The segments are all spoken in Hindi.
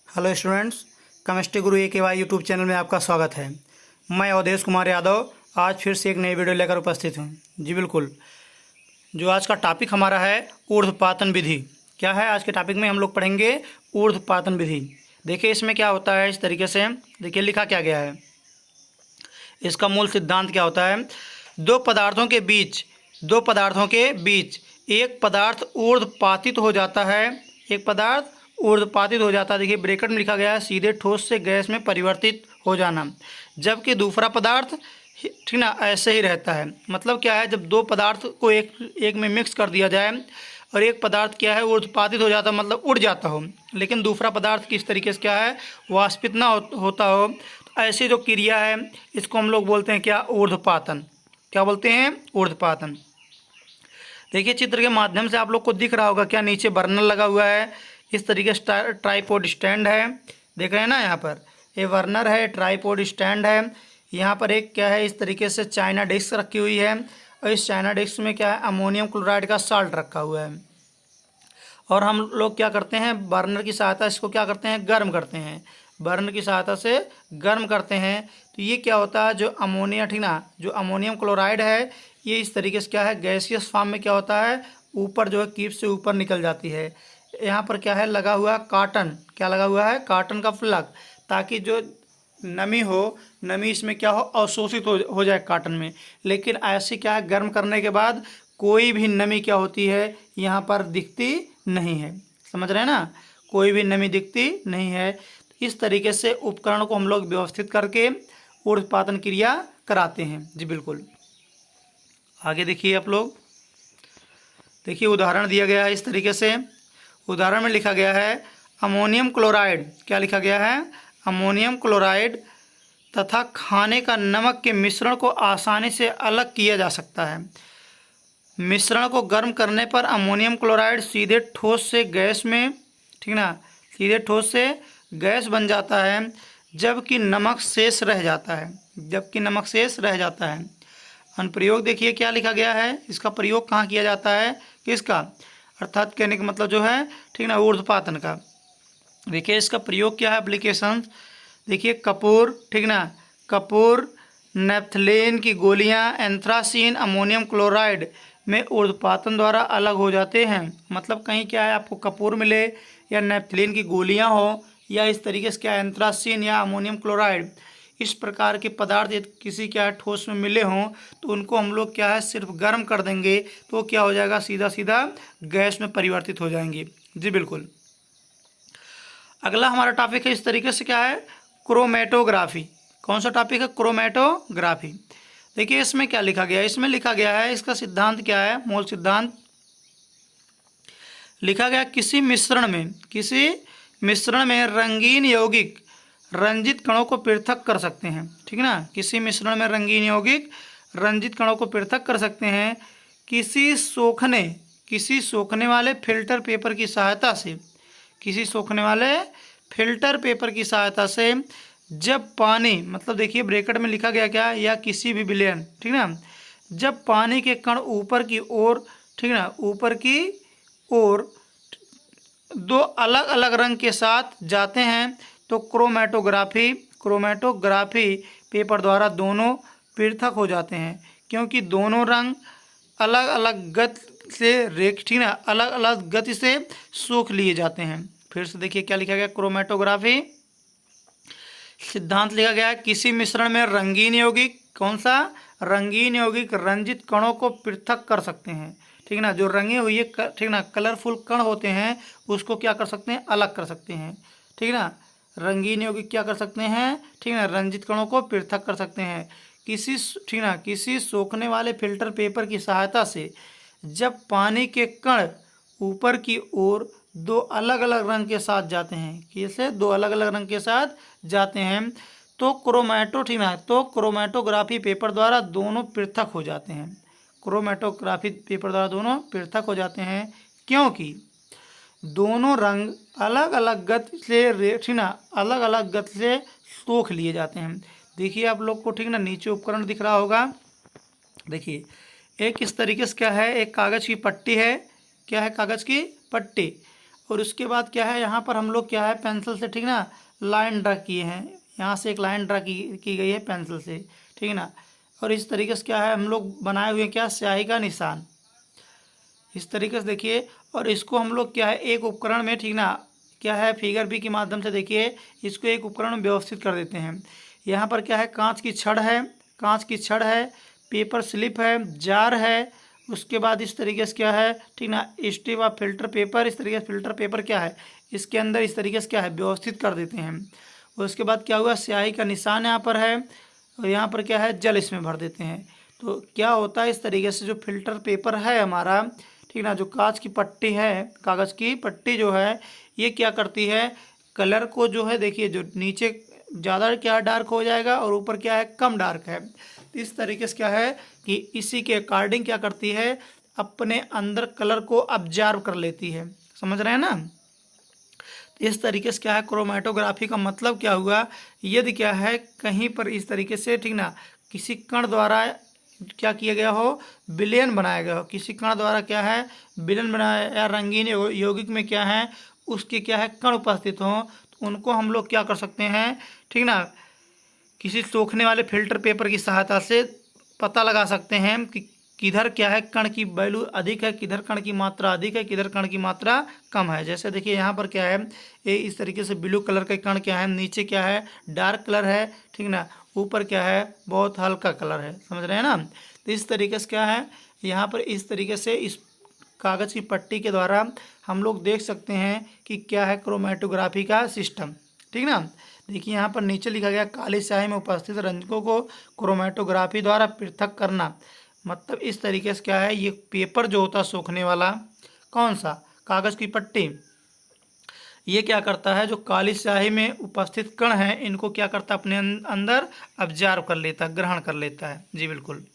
हेलो स्टूडेंट्स, केमिस्ट्री गुरु AKY यूट्यूब चैनल में आपका स्वागत है। मैं अवधेश कुमार यादव आज फिर से एक नई वीडियो लेकर उपस्थित हूँ। जी बिल्कुल, जो आज का टॉपिक हमारा है ऊर्ध्वपातन विधि। क्या है आज के टॉपिक में हम लोग पढ़ेंगे ऊर्ध्वपातन विधि। देखिए इसमें क्या होता है, इस तरीके से देखिए लिखा क्या गया है। इसका मूल सिद्धांत क्या होता है, दो पदार्थों के बीच एक पदार्थ ऊर्ध्वपातित हो जाता है। एक पदार्थ ऊर्ध्वपातित हो जाता है, देखिए ब्रैकेट में लिखा गया है, सीधे ठोस से गैस में परिवर्तित हो जाना, जबकि दूसरा पदार्थ ठीक ना ऐसे ही रहता है। मतलब क्या है, जब दो पदार्थ को एक में मिक्स कर दिया जाए और एक पदार्थ क्या है ऊर्ध्वपातित हो जाता, मतलब उड़ जाता हो, लेकिन दूसरा पदार्थ किस तरीके से क्या है वाष्पित ना होता हो, तो ऐसी जो क्रिया है इसको हम लोग बोलते हैं क्या, ऊर्ध्वपातन। क्या बोलते हैं, ऊर्ध्वपातन। देखिए चित्र के माध्यम से आप लोग को दिख रहा होगा क्या, नीचे बर्नर लगा हुआ है, इस तरीके से ट्राइपॉड स्टैंड है, देख रहे हैं ना, यहाँ पर ये बर्नर है, ट्राइपॉड स्टैंड है, यहाँ पर एक क्या है इस तरीके से चाइना डिस्क रखी हुई है, और इस चाइना डिस्क में क्या है अमोनियम क्लोराइड का साल्ट रखा हुआ है। और हम लोग क्या करते हैं, बर्नर की सहायता इसको क्या करते हैं, गर्म करते हैं, बर्नर की सहायता से गर्म करते हैं। तो ये क्या होता है, जो अमोनिया ठीक ना, जो अमोनियम क्लोराइड है ये इस तरीके से क्या है गैसियस फॉर्म में क्या होता है, ऊपर जो है कीप से ऊपर निकल जाती है। यहाँ पर क्या है लगा हुआ काटन, क्या लगा हुआ है, काटन का प्लग, ताकि जो नमी हो, नमी इसमें क्या हो अवशोषित हो जाए काटन में। लेकिन ऐसे क्या है गर्म करने के बाद कोई भी नमी क्या होती है यहाँ पर दिखती नहीं है। समझ रहे हैं ना, कोई भी नमी दिखती नहीं है। इस तरीके से उपकरण को हम लोग व्यवस्थित करके ऊर्ध्वपातन क्रिया कराते हैं। जी बिल्कुल, आगे देखिए आप लोग, देखिए उदाहरण दिया गया है इस तरीके से। उदाहरण में लिखा गया है अमोनियम क्लोराइड, क्या लिखा गया है, अमोनियम क्लोराइड तथा खाने का नमक के मिश्रण को आसानी से अलग किया जा सकता है। मिश्रण को गर्म करने पर अमोनियम क्लोराइड सीधे ठोस से गैस में ठीक ना, सीधे ठोस से गैस बन जाता है, जबकि नमक शेष रह जाता है, जबकि नमक शेष रह जाता है। अनुप्रयोग देखिए क्या लिखा गया है, इसका प्रयोग कहाँ किया जाता है, किसका, अर्थात कहने का मतलब जो है ठीक ना ऊर्ध्वपातन का। देखिए इसका प्रयोग क्या है, एप्लीकेशन देखिए, कपूर ठीक ना, कपूर, नेफ्थलीन की गोलियां एंथ्रासीन अमोनियम क्लोराइड में ऊर्ध्वपातन द्वारा अलग हो जाते हैं। मतलब कहीं क्या है आपको कपूर मिले या नेफ्थलीन की गोलियां हो या इस तरीके से क्या एंथ्रासीन या अमोनियम क्लोराइड, इस प्रकार के पदार्थ यदि किसी क्या है ठोस में मिले हों तो उनको हम लोग क्या है सिर्फ गर्म कर देंगे तो क्या हो जाएगा, सीधा सीधा गैस में परिवर्तित हो जाएंगे। जी बिल्कुल, अगला हमारा टॉपिक है इस तरीके से क्या है, क्रोमेटोग्राफी। कौन सा टॉपिक है, क्रोमेटोग्राफी। देखिए इसमें क्या लिखा गया है, इसमें लिखा गया है, इसका सिद्धांत क्या है, मूल सिद्धांत लिखा गया, किसी मिश्रण में रंगीन यौगिक रंजित कणों को पृथक कर सकते हैं। ठीक ना, किसी मिश्रण में रंगीन यौगिक रंजित कणों को पृथक कर सकते हैं किसी सोखने वाले फिल्टर पेपर की सहायता से, किसी सोखने वाले फिल्टर पेपर की सहायता से, जब पानी, मतलब देखिए ब्रैकेट में लिखा गया क्या, या किसी भी विलयन ठीक ना, जब पानी के कण ऊपर की ओर ठीक ना, ऊपर की ओर दो अलग अलग रंग के साथ जाते हैं तो क्रोमेटोग्राफी पेपर द्वारा दोनों पृथक हो जाते हैं, क्योंकि दोनों रंग अलग अलग गति से ठीक ना, अलग अलग गति से सोख लिए जाते हैं। फिर से देखिए क्या लिखा गया, क्रोमेटोग्राफी सिद्धांत लिखा गया है, किसी मिश्रण में रंगीन यौगिक, कौन सा, रंगीन यौगिक रंजित कणों को पृथक कर सकते हैं। ठीक ना, जो रंगे हुए ठीक ना कलरफुल कण होते हैं उसको क्या कर सकते हैं, अलग कर सकते हैं। ठीक ना, रंगीन यौगिक क्या कर सकते हैं, ठीक ना, रंजित कणों को पृथक कर सकते हैं किसी सोखने वाले फिल्टर पेपर की सहायता से, जब पानी के कण ऊपर की ओर दो अलग अलग रंग के साथ जाते हैं, कैसे, दो अलग अलग रंग के साथ जाते हैं तो क्रोमेटोग्राफी पेपर द्वारा दोनों पृथक हो जाते हैं। क्रोमेटोग्राफी पेपर द्वारा दोनों पृथक हो जाते हैं क्योंकि दोनों रंग अलग अलग गति से ठीक ना, अलग अलग गति से सोख लिए जाते हैं। देखिए आप लोग को ठीक ना नीचे उपकरण दिख रहा होगा, देखिए एक इस तरीके से क्या है, एक कागज़ की पट्टी है, क्या है, कागज़ की पट्टी, और उसके बाद क्या है, यहाँ पर हम लोग क्या है पेंसिल से, ठीक ना, लाइन ड्रा किए हैं। यहाँ से एक लाइन ड्रा की गई है पेंसिल से, ठीक ना। और इस तरीके से क्या है हम लोग बनाए हुए क्या, स्याही का निशान, इस तरीके से देखिए। और इसको हम लोग क्या है एक उपकरण में, ठीक ना, क्या है फिगर बी के माध्यम से देखिए इसको एक उपकरण में व्यवस्थित कर देते हैं। यहाँ पर क्या है, कांच की छड़ है, कांच की छड़ है, पेपर स्लिप है, जार है। उसके बाद इस तरीके से क्या है, ठीक ना, स्ट्रिप ऑफ फिल्टर पेपर, इस तरीके से फिल्टर पेपर क्या है इसके अंदर इस तरीके से क्या है व्यवस्थित कर देते हैं। और उसके बाद क्या हुआ, स्याही का निशान यहाँ पर है, और यहाँ पर क्या है जल इसमें भर देते हैं। तो क्या होता है इस तरीके से जो फिल्टर पेपर है हमारा, ठीक ना, जो कांच की पट्टी है, कागज़ की पट्टी जो है, ये क्या करती है, कलर को जो है देखिए, जो नीचे ज़्यादा क्या डार्क हो जाएगा और ऊपर क्या है कम डार्क है। तो इस तरीके से क्या है कि इसी के अकॉर्डिंग क्या करती है, अपने अंदर कलर को ऑब्जर्व कर लेती है। समझ रहे हैं ना। इस तरीके से क्या है क्रोमेटोग्राफी का मतलब क्या हुआ, यदि क्या है कहीं पर इस तरीके से, ठीक ना, किसी कण द्वारा क्या किया गया हो, विलयन बनाया गया हो, किसी कण द्वारा क्या है विलयन बनाया, या रंगीन यौगिक में क्या है उसके क्या है कण उपस्थित हों, तो उनको हम लोग क्या कर सकते हैं, ठीक ना, किसी सोखने वाले फिल्टर पेपर की सहायता से पता लगा सकते हैं कि किधर क्या है कण की वैल्यू अधिक है, किधर कण की मात्रा अधिक है, किधर कण की मात्रा कम है। जैसे देखिए यहाँ पर क्या है, ये इस तरीके से ब्लू कलर का कण क्या है, नीचे क्या है डार्क कलर है, ठीक ना, ऊपर क्या है बहुत हल्का कलर है। समझ रहे हैं ना। तो इस तरीके से क्या है यहाँ पर इस तरीके से इस कागज़ की पट्टी के द्वारा हम लोग देख सकते हैं कि क्या है क्रोमेटोग्राफी का सिस्टम, ठीक ना। देखिए यहाँ पर नीचे लिखा गया, काली स्याही में उपस्थित रंजकों को क्रोमेटोग्राफी द्वारा पृथक करना। मतलब इस तरीके से क्या है, ये पेपर जो होता है सोखने वाला, कौन सा, कागज़ की पट्टी, ये क्या करता है जो काली स्याही में उपस्थित कण है इनको क्या करता है अपने अंदर ऑब्जर्व कर लेता है, ग्रहण कर लेता है। जी बिल्कुल।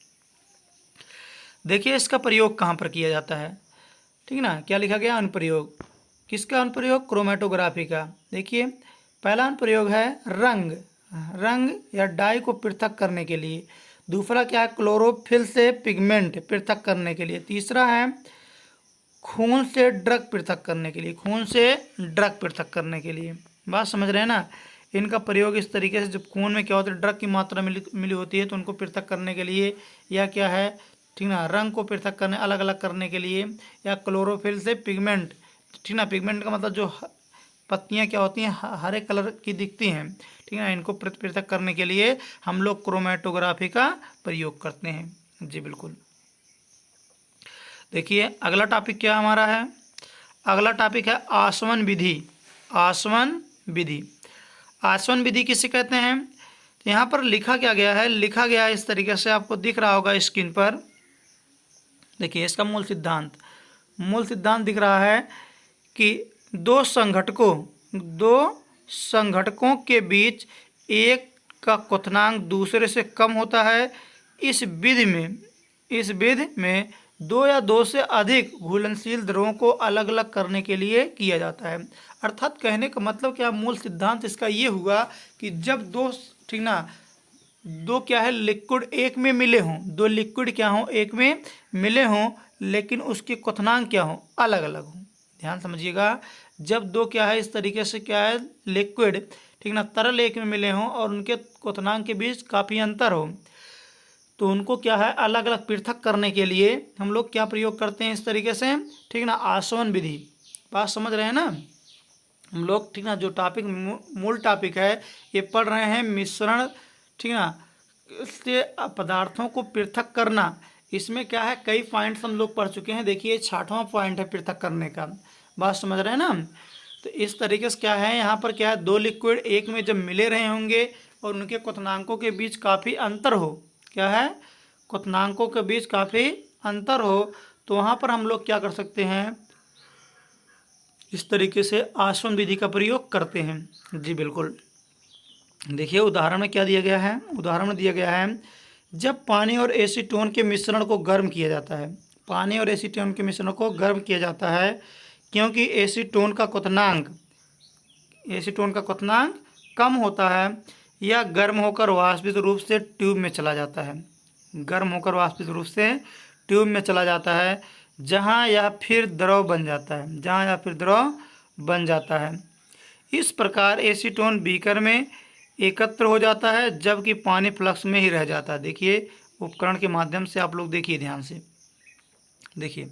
देखिए इसका प्रयोग कहाँ पर किया जाता है, ठीक ना, क्या लिखा गया, अनुप्रयोग। किसका अनुप्रयोग, क्रोमेटोग्राफी का। देखिए पहला अनुप्रयोग है रंग, रंग या डाई को पृथक करने के लिए। दूसरा क्या है, क्लोरोफिल से पिगमेंट पृथक करने के लिए। तीसरा है खून से ड्रग पृथक करने के लिए, खून से ड्रग पृथक करने के लिए। बात समझ रहे हैं ना। इनका प्रयोग इस तरीके से, जब खून में क्या होता है ड्रग की मात्रा मिली होती है तो उनको पृथक करने के लिए, या क्या है, ठीक ना, रंग को पृथक करने अलग अलग करने के लिए, या क्लोरोफिल से पिगमेंट, ठीक ना, पिगमेंट का मतलब जो पत्तियां क्या होती हैं हरे कलर की दिखती हैं, ठीक है, इनको पृथक करने के लिए हम लोग क्रोमेटोग्राफी का प्रयोग करते हैं। जी बिल्कुल। देखिए अगला टॉपिक क्या हमारा है, अगला टॉपिक है आसवन विधि। आसवन विधि, आसवन विधि किसे कहते हैं, तो यहाँ पर लिखा क्या गया है, लिखा गया है इस तरीके से, आपको दिख रहा होगा स्क्रीन पर। देखिए इसका मूल सिद्धांत, मूल सिद्धांत दिख रहा है कि दो संघटकों के बीच एक का क्वथनांक दूसरे से कम होता है। इस विधि में दो या दो से अधिक घुलनशील द्रवों को अलग अलग करने के लिए किया जाता है। अर्थात कहने का मतलब क्या, मूल सिद्धांत इसका ये हुआ कि जब दो, ठीक ना, दो क्या है लिक्विड एक में मिले हों, दो लिक्विड क्या हों एक में मिले हों, लेकिन उसके क्वथनांक क्या हों अलग अलग हों। ध्यान समझिएगा, जब दो क्या है इस तरीके से क्या है लिक्विड, ठीक ना, तरल एक में मिले हों और उनके क्वथनांक के बीच काफ़ी अंतर हो, तो उनको क्या है अलग अलग पृथक करने के लिए हम लोग क्या प्रयोग करते हैं इस तरीके से, ठीक ना, आसवन विधि। बात समझ रहे हैं ना हम लोग, ठीक ना। जो टॉपिक मूल टॉपिक है ये पढ़ रहे हैं मिश्रण, ठीक ना, से पदार्थों को पृथक करना। इसमें क्या है कई पॉइंट्स हम लोग पढ़ चुके हैं। देखिए 6वां पॉइंट है पृथक करने का। बात समझ रहे हैं ना। तो इस तरीके से क्या है यहाँ पर क्या है, दो लिक्विड एक में जब मिले रहे होंगे और उनके क्वथनांकों के बीच काफ़ी अंतर हो, क्या है क्वथनांकों के बीच काफ़ी अंतर हो, तो वहाँ पर हम लोग क्या कर सकते हैं, इस तरीके से आसवन विधि का प्रयोग करते हैं। जी बिल्कुल। देखिए उदाहरण में क्या दिया गया है, उदाहरण में दिया गया है जब पानी और एसीटोन के मिश्रण को गर्म किया जाता है, पानी और एसीटोन के मिश्रण को गर्म किया जाता है क्योंकि एसीटोन का क्वथनांक कम होता है या गर्म होकर वाष्पित रूप से ट्यूब में चला जाता है, गर्म होकर वाष्पित रूप से ट्यूब में चला जाता है, जहाँ या फिर द्रव बन जाता है, जहाँ या फिर द्रव बन जाता है। इस प्रकार एसीटोन बीकर में एकत्र हो जाता है जबकि पानी फ्लक्स में ही रह जाता है। देखिए उपकरण के माध्यम से आप लोग देखिए, ध्यान से देखिए।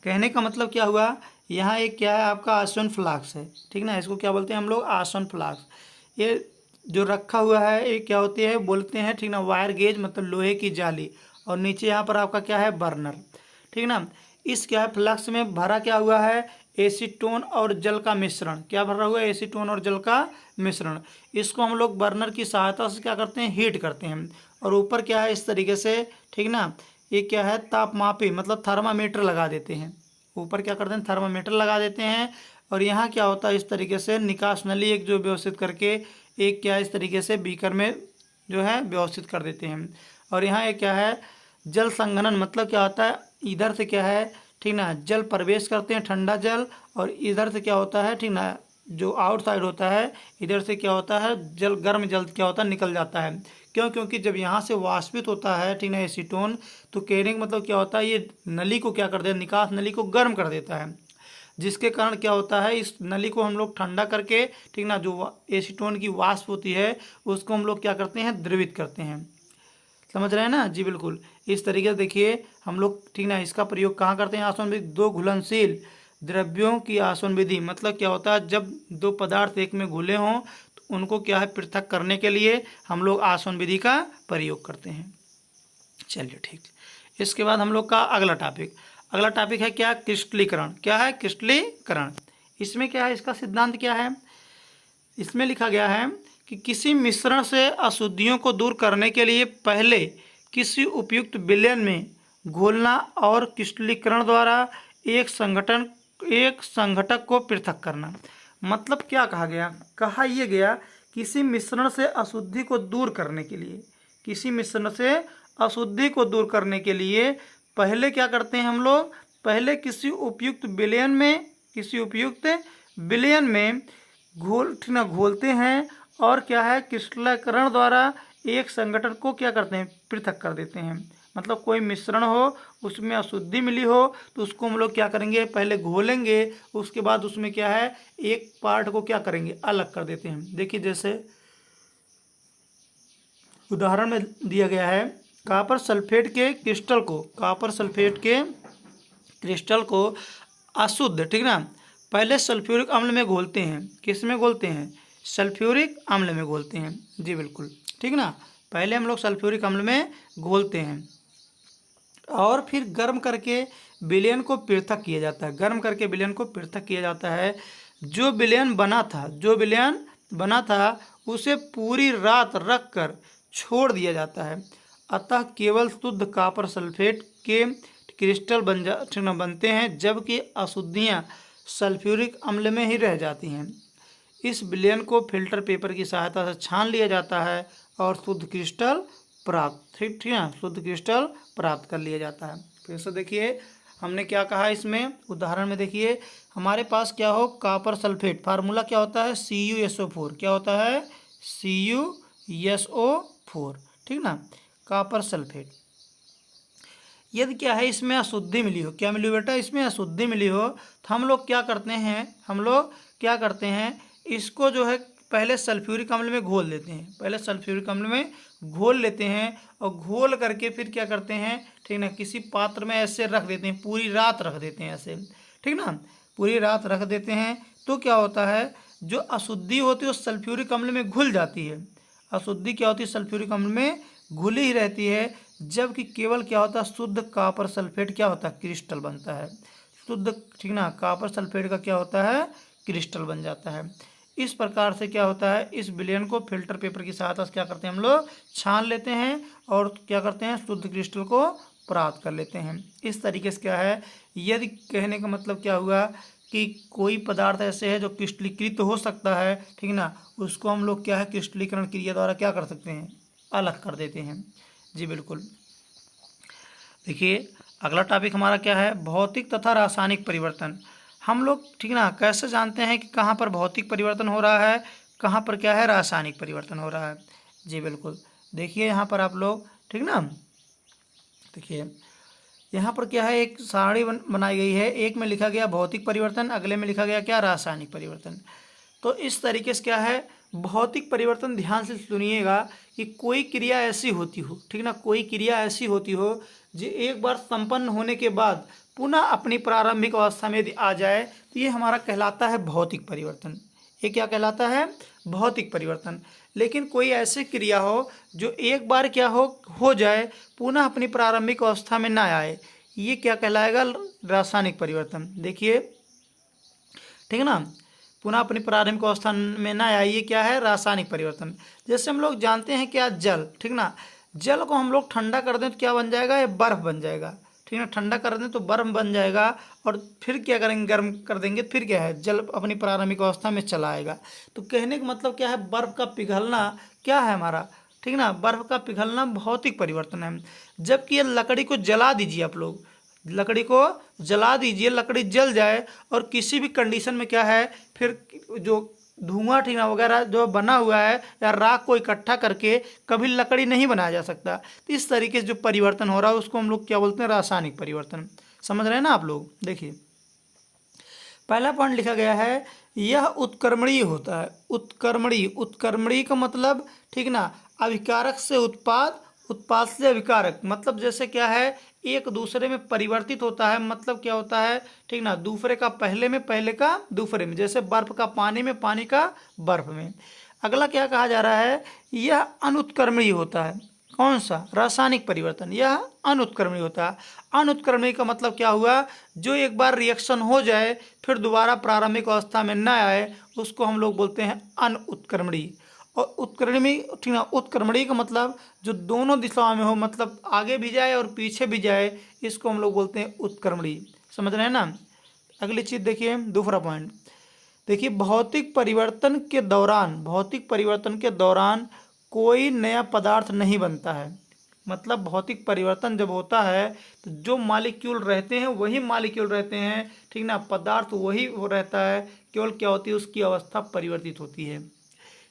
कहने का मतलब क्या हुआ, यहाँ एक क्या है आपका आसवन फ्लास्क है, ठीक ना, इसको क्या बोलते हैं हम लोग, आसवन फ्लास्क। ये जो रखा हुआ है ये क्या होती है बोलते हैं, ठीक ना, वायर गेज मतलब लोहे की जाली, और नीचे यहाँ पर आपका क्या है बर्नर, ठीक ना। इस क्या है फ्लक्स में भरा क्या हुआ है, एसीटोन और जल का मिश्रण। क्या भरा हुआ है, एसीटोन और जल का मिश्रण। इसको हम लोग बर्नर की सहायता से क्या करते हैं, हीट करते हैं। और ऊपर क्या है इस तरीके से, ठीक ना, ये क्या है तापमापी मतलब थर्मामीटर लगा देते हैं। ऊपर क्या करते हैं, थर्मामीटर लगा देते हैं। और यहाँ क्या होता है इस तरीके से निकास नली एक जो व्यवस्थित करके एक क्या इस तरीके से बीकर में जो है व्यवस्थित कर देते हैं। और यहाँ एक क्या है जल संघनन मतलब क्या होता है, इधर से क्या है, ठीक ना, जल प्रवेश करते हैं ठंडा जल, और इधर से क्या होता है, ठीक ना, जो आउटसाइड होता है इधर से क्या होता है जल, गर्म जल क्या होता है निकल जाता है। क्यों, क्योंकि जब यहाँ से वाष्पित होता है, ठीक ना, एसीटोन, तो कहने का मतलब क्या होता है ये नली को क्या कर देता है, निकास नली को गर्म कर देता है, जिसके कारण क्या होता है इस नली को हम लोग ठंडा करके, ठीक ना, जो एसीटोन की वाष्प होती है उसको हम लोग क्या करते हैं, द्रवित करते हैं। समझ रहे हैं ना जी, बिल्कुल इस तरीके से देखिए हम लोग, ठीक ना, इसका प्रयोग कहाँ करते हैं, आसवन विधि। दो घुलनशील द्रव्यों की आसवन विधि मतलब क्या होता है, जब दो पदार्थ एक में घुले हों तो उनको क्या है पृथक करने के लिए हम लोग आसवन विधि का प्रयोग करते हैं। चलिए ठीक, इसके बाद हम लोग का अगला टॉपिक है क्या, क्रिस्टलीकरण। क्या है, क्रिस्टलीकरण। इसमें क्या है, इसका सिद्धांत क्या है, इसमें लिखा गया है कि किसी मिश्रण से अशुद्धियों को दूर करने के लिए पहले किसी उपयुक्त विलयन में घोलना और क्रिस्टलीकरण द्वारा एक संघटक को पृथक करना। मतलब क्या कहा गया, कहा यह गया किसी मिश्रण से अशुद्धि को दूर करने के लिए, किसी मिश्रण से अशुद्धि को दूर करने के लिए पहले क्या करते हैं हम लोग, पहले किसी उपयुक्त विलयन में घोलते हैं, और क्या है क्रिस्टलीकरण द्वारा एक संगठन को क्या करते हैं, पृथक कर देते हैं। मतलब कोई मिश्रण हो उसमें अशुद्धि मिली हो तो उसको हम लोग क्या करेंगे, पहले घोलेंगे, उसके बाद उसमें क्या है एक पार्ट को क्या करेंगे, अलग कर देते हैं। देखिए जैसे उदाहरण में दिया गया है, कॉपर सल्फेट के क्रिस्टल को अशुद्ध, ठीक ना, पहले सल्फ्यूरिक अम्ल में घोलते हैं। किस में घोलते हैं, सल्फ्यूरिक अम्ल में घोलते हैं, जी बिल्कुल, ठीक ना, पहले हम लोग सल्फ्यूरिक अम्ल में घोलते हैं और फिर गर्म करके विलयन को पृथक किया जाता है। जो विलयन बना था उसे पूरी रात रख कर छोड़ दिया जाता है। अतः केवल शुद्ध कॉपर सल्फेट के क्रिस्टल बनते हैं, जबकि अशुद्धियाँ सल्फ्यूरिक अम्ल में ही रह जाती हैं। इस विलयन को फिल्टर पेपर की सहायता से छान लिया जाता है और शुद्ध क्रिस्टल प्राप्त कर लिया जाता है। फिर से देखिए हमने क्या कहा, इसमें उदाहरण में देखिए हमारे पास क्या हो, कॉपर सल्फेट, फार्मूला क्या होता है, CuSO4, क्या होता है, CuSO4, ठीक ना, कॉपर सल्फेट। यदि क्या है इसमें अशुद्धि मिली हो, क्या मिली हो बेटा, इसमें अशुद्धि मिली हो, तो हम लोग क्या करते हैं, इसको जो है पहले सल्फ्यूरिक अम्ल में घोल लेते हैं, और घोल करके फिर क्या करते हैं, ठीक ना, किसी पात्र में ऐसे रख देते हैं, पूरी रात रख देते हैं ऐसे, ठीक ना, पूरी रात रख देते हैं। तो क्या होता है, जो अशुद्धि होती है वो सल्फ्यूरिक अम्ल में घुल जाती है। अशुद्धि क्या होती है, सल्फ्यूरिक अम्ल में घुली ही रहती है, जबकि केवल क्या होता है, शुद्ध कॉपर सल्फेट क्या होता है, क्रिस्टल बनता है। शुद्ध, ठीक ना, कॉपर सल्फेट का क्या होता है, क्रिस्टल बन जाता है। इस प्रकार से क्या होता है, इस विलयन को फिल्टर पेपर की सहायता से क्या करते हैं हम लोग, छान लेते हैं और क्या करते हैं, शुद्ध क्रिस्टल को प्राप्त कर लेते हैं। इस तरीके से क्या है, यदि कहने का मतलब क्या हुआ कि कोई पदार्थ ऐसे है जो क्रिस्टलीकृत हो सकता है, ठीक ना, उसको हम लोग क्या है क्रिस्टलीकरण क्रिया द्वारा क्या कर सकते हैं, अलग कर देते हैं, जी बिल्कुल। देखिए अगला टॉपिक हमारा क्या है, भौतिक तथा रासायनिक परिवर्तन। हम लोग, ठीक ना, कैसे जानते हैं कि कहाँ पर भौतिक परिवर्तन हो रहा है, कहाँ पर क्या है रासायनिक परिवर्तन हो रहा है, जी बिल्कुल। देखिए यहाँ पर आप लोग, ठीक ना, देखिए यहाँ पर क्या है, एक सारणी बनाई गई है। एक में लिखा गया भौतिक परिवर्तन, अगले में लिखा गया क्या, रासायनिक परिवर्तन। तो इस तरीके से क्या है, भौतिक परिवर्तन ध्यान से सुनिएगा कि कोई क्रिया ऐसी होती हो, ठीक ना, कोई क्रिया ऐसी होती हो जो एक बार संपन्न होने के बाद पुनः अपनी प्रारंभिक अवस्था में यदि आ जाए तो ये हमारा कहलाता है भौतिक परिवर्तन। ये क्या कहलाता है, भौतिक परिवर्तन। लेकिन कोई ऐसी क्रिया हो जो एक बार क्या हो जाए, पुनः अपनी प्रारंभिक अवस्था में ना आए, ये क्या कहलाएगा, रासायनिक परिवर्तन। देखिए, ठीक है ना, पुनः अपनी प्रारंभिक अवस्था में ना आए, ये क्या है, रासायनिक परिवर्तन। जैसे हम लोग जानते हैं क्या, जल, ठीक ना, जल को हम लोग ठंडा कर दें तो क्या बन जाएगा, ये बर्फ बन जाएगा, ठीक है ना, ठंडा कर दें तो बर्फ बन जाएगा। और फिर क्या करेंगे, गर्म कर देंगे, फिर क्या है, जल अपनी प्रारंभिक अवस्था में चला आएगा। तो कहने का मतलब क्या है, बर्फ का पिघलना क्या है हमारा, ठीक ना, बर्फ का पिघलना भौतिक परिवर्तन है। जबकि ये लकड़ी को जला दीजिए, आप लोग लकड़ी को जला दीजिए, लकड़ी जल जाए और किसी भी कंडीशन में क्या है, फिर जो धुआं, ठीक ना, वगैरह जो बना हुआ है या राख को इकट्ठा करके कभी लकड़ी नहीं बनाया जा सकता। तो इस तरीके से जो परिवर्तन हो रहा है उसको हम लोग क्या बोलते हैं, रासायनिक परिवर्तन। समझ रहे हैं ना आप लोग। देखिए, पहला पॉइंट लिखा गया है, यह उत्क्रमणीय होता है। उत्क्रमणीय का मतलब, ठीक ना, अभिकारक से उत्पाद, उत्पाद से अभिकारक, मतलब जैसे क्या है, एक दूसरे में परिवर्तित होता है। मतलब क्या होता है, ठीक ना, दूसरे का पहले में, पहले का दूसरे में, जैसे बर्फ का पानी में, पानी का बर्फ में। अगला क्या कहा जा रहा है, यह अनुत्क्रमणीय होता है। कौन सा, रासायनिक परिवर्तन, यह अनुत्क्रमणीय होता है। अनुत्क्रमणीय का मतलब क्या हुआ, जो एक बार रिएक्शन हो जाए फिर दोबारा प्रारंभिक अवस्था में न आए, उसको हम लोग बोलते हैं अनुत्क्रमणीय। और उत्क्रमणीय, ठीक ना, उत्क्रमणीय का मतलब जो दोनों दिशाओं में हो, मतलब आगे भी जाए और पीछे भी जाए, इसको हम लोग बोलते हैं उत्क्रमणीय। समझ रहे हैं ना। अगली चीज देखिए, दूसरा पॉइंट देखिए, भौतिक परिवर्तन के दौरान कोई नया पदार्थ नहीं बनता है। मतलब भौतिक परिवर्तन जब होता है तो जो मॉलिक्यूल रहते हैं वही मॉलिक्यूल रहते हैं, ठीक ना, पदार्थ वही वो रहता है, केवल क्या होती है, उसकी अवस्था परिवर्तित होती है।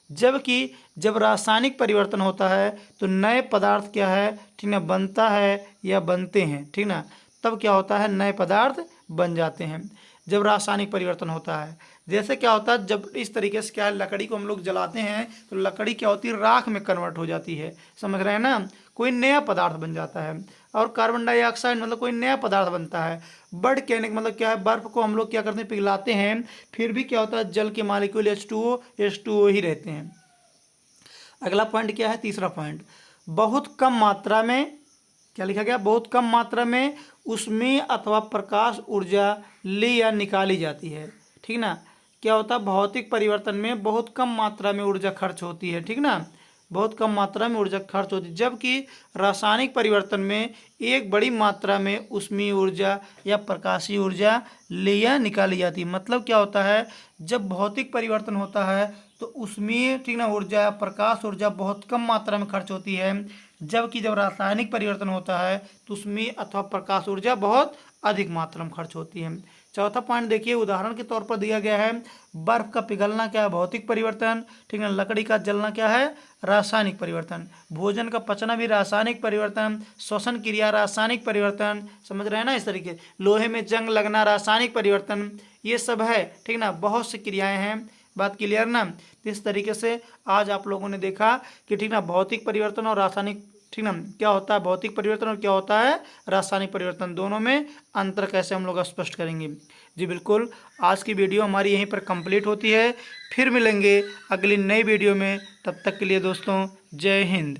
जबकि जब रासायनिक परिवर्तन होता है तो नए पदार्थ क्या है, ठीक ना, बनता है या बनते हैं, ठीक ना, तब क्या होता है, नए पदार्थ बन जाते हैं जब रासायनिक परिवर्तन होता है। जैसे क्या होता है, जब इस तरीके से क्या है, लकड़ी को हम लोग जलाते हैं तो लकड़ी क्या होती है, राख में कन्वर्ट हो जाती है। समझ रहे हैं ना, कोई नया पदार्थ बन जाता है। और कार्बन डाइऑक्साइड मतलब कोई नया पदार्थ बनता है। बर्ड कहने का मतलब क्या है, बर्फ को हम लोग क्या करते हैं, पिघलाते हैं, फिर भी क्या होता है, जल के मॉलिक्यूल H2O ही रहते हैं। अगला पॉइंट क्या है, तीसरा पॉइंट, बहुत कम मात्रा में, क्या लिखा गया, बहुत कम मात्रा में उसमें अथवा प्रकाश ऊर्जा ली या निकाली जाती है। ठीक ना, क्या होता है, भौतिक परिवर्तन में बहुत कम मात्रा में ऊर्जा खर्च होती है, ठीक ना, बहुत कम मात्रा में ऊर्जा खर्च होती है। जबकि रासायनिक परिवर्तन में एक बड़ी मात्रा में ऊष्मीय ऊर्जा या प्रकाशीय ऊर्जा ली या निकाली जाती है। मतलब क्या होता है, जब भौतिक परिवर्तन होता है तो ऊष्मीय, ठीक ना, ऊर्जा, प्रकाश ऊर्जा बहुत कम मात्रा में खर्च होती है। जबकि जब रासायनिक परिवर्तन होता है तो उसमें अथवा प्रकाश ऊर्जा बहुत अधिक मात्रा में खर्च होती है। चौथा पॉइंट देखिए, उदाहरण के तौर पर दिया गया है, बर्फ का पिघलना क्या है, भौतिक परिवर्तन, ठीक है, लकड़ी का जलना क्या है, रासायनिक परिवर्तन, भोजन का पचना भी रासायनिक परिवर्तन, श्वसन क्रिया रासायनिक परिवर्तन। समझ रहे हैं ना, इस तरीके, लोहे में जंग लगना रासायनिक परिवर्तन, ये सब है, ठीक ना, बहुत सी क्रियाएं हैं। बात क्लियर ना। इस तरीके से आज आप लोगों ने देखा कि, ठीक ना, भौतिक परिवर्तन और रासायनिक, ठीक ना, क्या होता है भौतिक परिवर्तन और क्या होता है रासायनिक परिवर्तन, दोनों में अंतर कैसे हम लोग स्पष्ट करेंगे। जी बिल्कुल, आज की वीडियो हमारी यहीं पर कंप्लीट होती है। फिर मिलेंगे अगली नई वीडियो में, तब तक के लिए दोस्तों, जय हिंद।